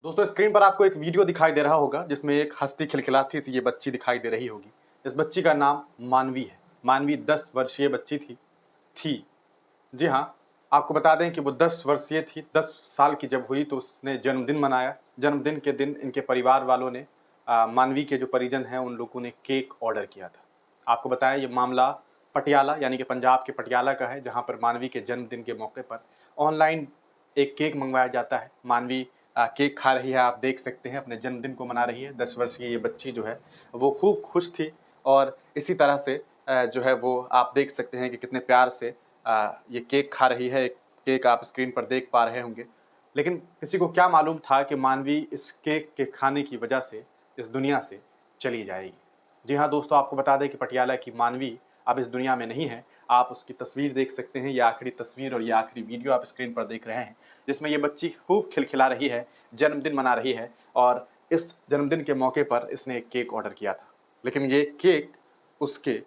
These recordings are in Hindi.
दोस्तों स्क्रीन पर आपको एक वीडियो दिखाई दे रहा होगा जिसमें एक हंसती खिलखिलाती सी ये बच्ची दिखाई दे रही होगी। इस बच्ची का नाम मानवी है। मानवी 10 वर्षीय बच्ची थी। जी हाँ, आपको बता दें कि वो 10 वर्षीय थी, 10 साल की जब हुई तो उसने जन्मदिन मनाया। जन्मदिन के दिन इनके परिवार वालों ने मानवी के जो परिजन हैं उन लोगों ने केक ऑर्डर किया था। आपको बताया ये मामला पटियाला यानी कि पंजाब के पटियाला का है, जहाँ पर मानवी के जन्मदिन के मौके पर ऑनलाइन एक केक मंगवाया जाता है। मानवी केक खा रही है, आप देख सकते हैं, अपने जन्मदिन को मना रही है। 10 वर्षीय ये बच्ची जो है वो खूब खुश थी और इसी तरह से जो है वो आप देख सकते हैं कि कितने प्यार से ये केक खा रही है। केक आप स्क्रीन पर देख पा रहे होंगे। लेकिन किसी को क्या मालूम था कि मानवी इस केक के खाने की वजह से इस दुनिया से चली जाएगी। जी हाँ दोस्तों, आपको बता दें कि पटियाला की मानवी अब इस दुनिया में नहीं है। आप उसकी तस्वीर देख सकते हैं, ये आखिरी तस्वीर और ये आखिरी वीडियो आप स्क्रीन पर देख रहे हैं, जिसमें ये बच्ची खूब खिलखिला रही है, जन्मदिन मना रही है और इस जन्मदिन के मौके पर इसने एक केक ऑर्डर किया था। लेकिन ये केक उसके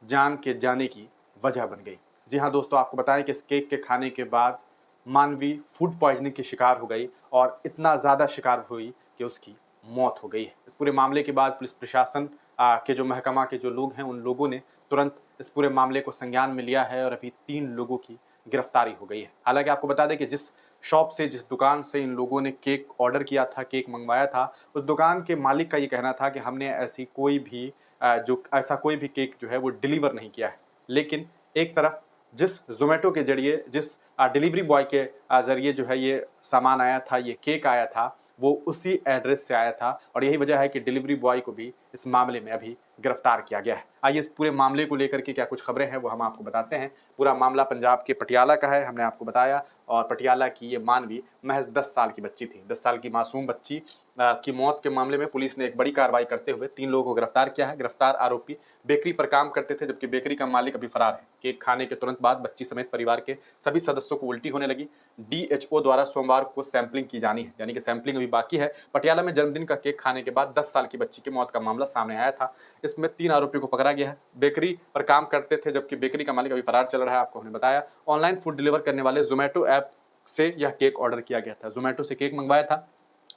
जान के जाने की वजह बन गई। जी हाँ दोस्तों, आपको बताएं कि इस केक के खाने के बाद मानवी फूड पॉइजनिंग की शिकार हो गई और इतना ज़्यादा शिकार हुई कि उसकी मौत हो गई है। इस पूरे मामले के बाद पुलिस प्रशासन के जो महकमा के जो लोग हैं उन लोगों ने तुरंत इस पूरे मामले को संज्ञान में लिया है और अभी 3 लोगों की गिरफ्तारी हो गई है। हालांकि आपको बता दें कि जिस शॉप से, जिस दुकान से इन लोगों ने केक ऑर्डर किया था, केक मंगवाया था, उस दुकान के मालिक का ये कहना था कि हमने ऐसा कोई भी केक जो है वो डिलीवर नहीं किया है। लेकिन एक तरफ जिस ज़ोमैटो के ज़रिए, जिस डिलीवरी बॉय के ज़रिए जो है ये सामान आया था, ये केक आया था, वो उसी एड्रेस से आया था और यही वजह है कि डिलीवरी बॉय को भी इस मामले में अभी गिरफ्तार किया गया है। आइए इस पूरे मामले को लेकर के क्या कुछ खबरें हैं वो हम आपको बताते हैं। पूरा मामला पंजाब के पटियाला का है, हमने आपको बताया, और पटियाला की ये मानवी महज 10 साल की बच्ची थी। 10 साल की मासूम बच्ची की मौत के मामले में पुलिस ने एक बड़ी कार्रवाई करते हुए 3 लोगों को गिरफ्तार किया है। गिरफ्तार आरोपी बेकरी पर काम करते थे, जबकि बेकरी का मालिक अभी फरार है। केक खाने के तुरंत बाद बच्ची समेत परिवार के सभी सदस्यों को उल्टी होने लगी। डीएचओ द्वारा सोमवार को सैंपलिंग की जानी है, यानी कि सैंपलिंग अभी बाकी है। पटियाला में जन्मदिन का केक खाने के बाद 10 साल की बच्ची की मौत का मामला सामने आया था। इसमें 3 आरोपियों को पकड़ा गया है। बेकरी पर काम करते थे, जबकि बेकरी का मालिक अभी फरार चल रहा है। आपको हमने बताया ऑनलाइन फूड डिलीवर करने वाले ज़ोमैटो ऐप से यह केक ऑर्डर किया गया था। ज़ोमैटो से केक मंगवाया था।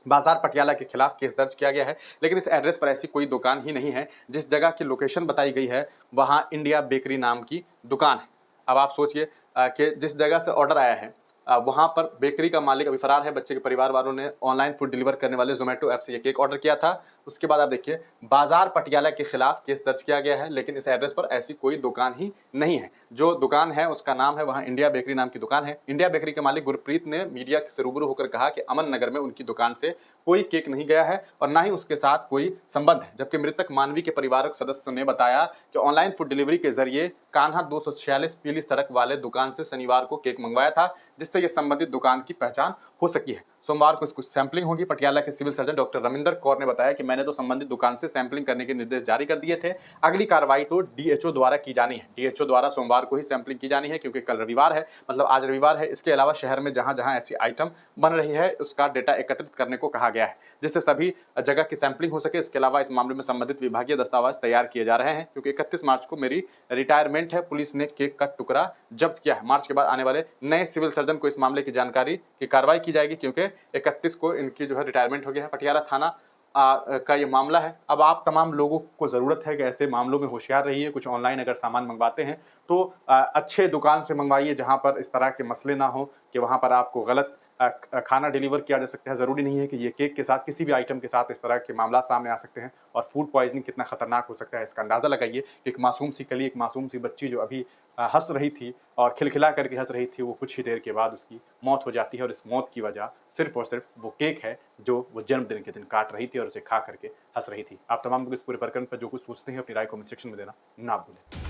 बाजार पटियाला के खिलाफ केस दर्ज किया गया है, लेकिन इस एड्रेस पर ऐसी कोई दुकान ही नहीं है। जिस जगह की लोकेशन बताई गई है वहां इंडिया बेकरी नाम की दुकान है। अब आप सोचिए कि जिस जगह से ऑर्डर आया है वहां पर बेकरी का मालिक अभी फरार है। बच्चे के परिवार वालों ने ऑनलाइन फूड डिलीवर करने वाले ज़ोमैटो ऐप से ये केक ऑर्डर किया था। उसके बाद आप देखिए बाजार पटियाला के खिलाफ केस दर्ज किया गया है, लेकिन इस एड्रेस पर ऐसी कोई दुकान ही नहीं है। जो दुकान है उसका नाम है, वहां इंडिया बेकरी नाम की दुकान है। इंडिया बेकरी के मालिक गुरप्रीत ने मीडिया से रूबरू होकर कहा कि अमन नगर में उनकी दुकान से कोई केक नहीं गया है और ना ही उसके साथ कोई संबंध है। जबकि मृतक मानवी के परिवारक सदस्यों ने बताया कि ऑनलाइन फूड डिलीवरी के जरिए कान्हा 246 पीली सड़क वाले दुकान से शनिवार को केक मंगवाया था, जिससे ये संबंधित दुकान की पहचान हो सकी है। सोमवार को इसकी सैंपलिंग होगी। पटियाला के civil surgeon doctor Ravinder Kaur ने बताया कि मैंने तो संबंधित दुकान से सैंपलिंग करने के निर्देश जारी कर दिए थे। अगली कार्रवाई तो डीएचओ द्वारा की जानी है। डीएचओ द्वारा सोमवार को ही सैंपलिंग की जानी है, क्योंकि कल रविवार है, मतलब आज रविवार है। इसके अलावा शहर में जहां जहां ऐसी आइटम बन रही है उसका डेटा एकत्रित करने को कहा गया है, जिससे सभी जगह की सैंपलिंग हो सके। इसके अलावा इस मामले में संबंधित विभागीय दस्तावेज तैयार किए जा रहे हैं, क्योंकि 31 मार्च को मेरी रिटायरमेंट है। पुलिस ने केक का टुकड़ा जब्त किया है। मार्च के बाद आने वाले नए सिविल सर्जन को इस मामले की जानकारी की कार्रवाई की जाएगी, क्योंकि 31 को इनकी जो है रिटायरमेंट हो गया है। पटियाला थाना का ये मामला है। अब आप तमाम लोगों को ज़रूरत है कि ऐसे मामलों में होशियार रहिए। कुछ ऑनलाइन अगर सामान मंगवाते हैं तो अच्छे दुकान से मंगवाइए, जहां पर इस तरह के मसले ना हो कि वहां पर आपको गलत खाना डिलीवर किया जा सकता है। ज़रूरी नहीं है कि ये केक के साथ, किसी भी आइटम के साथ इस तरह के मामला सामने आ सकते हैं। और फूड पॉइजनिंग कितना खतरनाक हो सकता है इसका अंदाज़ा लगाइए। एक मासूम सी कली, एक मासूम सी बच्ची जो अभी हंस रही थी और खिलखिला करके हंस रही थी, वो कुछ ही देर के बाद उसकी मौत हो जाती है। और इस मौत की वजह सिर्फ और सिर्फ वो केक है जो वो जन्मदिन के दिन काट रही थी और उसे खा करके हंस रही थी। आप तमाम लोग इस पूरे प्रकरण पर जो कुछ सोचते हैं अपनी राय कमेंट सेक्शन में देना ना भूलें।